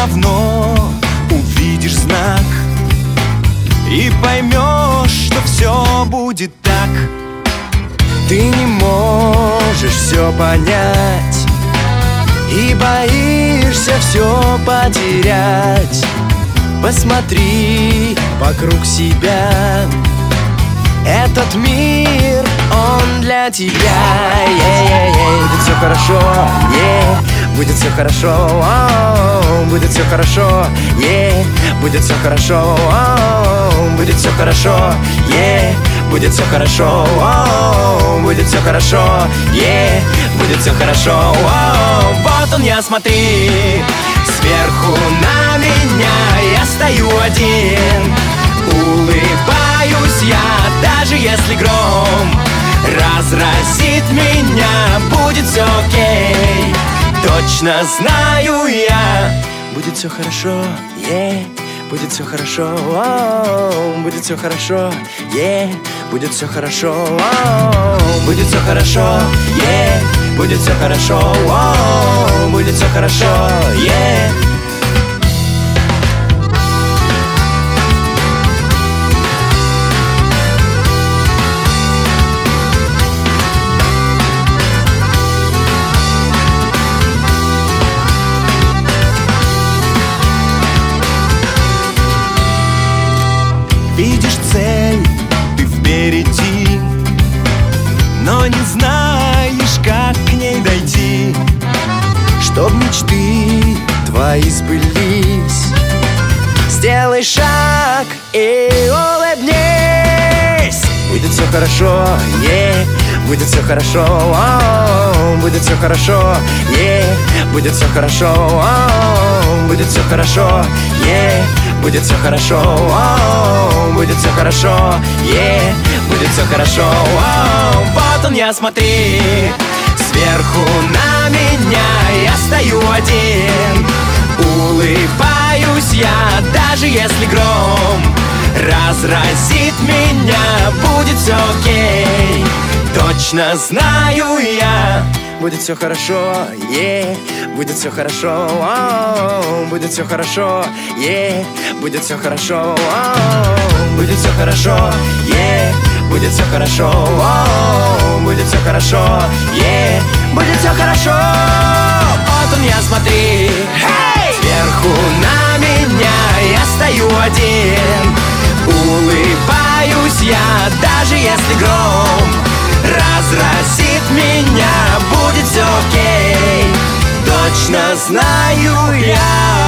равно увидишь знак и поймешь, что все будет так. Ты не можешь все понять и боишься все потерять. Посмотри вокруг себя, этот мир, он для тебя. Будет все хорошо, будет все хорошо, будет все хорошо, будет все хорошо, будет все хорошо, будет все хорошо, будет все хорошо, будет все хорошо. Вот он я, смотри, сверху на меня, я стою один, улыбаюсь я, даже если гром разразит меня, будет все окей, точно знаю я. Будет все хорошо, будет все хорошо, будет все хорошо, будет все хорошо, будет все хорошо, будет все хорошо, будет все хорошо, Видишь цель, ты впереди, но не знаешь, как к ней дойти, чтоб мечты твои сбылись. Сделай шаг и улыбнись. Будет все хорошо, будет все хорошо, будет все хорошо, будет все хорошо, будет все хорошо, будет все хорошо, будет все хорошо, будет все хорошо. Вот он я, смотри, сверху на меня, я стою один, улыбаюсь я, даже если гром разразит меня, будет все окей, точно знаю я. Будет все хорошо, будет все хорошо, будет все хорошо, будет все хорошо, будет все хорошо, будет все хорошо, будет все хорошо, будет все хорошо. Вот он я, смотри, сверху на меня, я стою один, улыбаюсь я, даже если гром разразит меня, будет все окей, точно знаю я.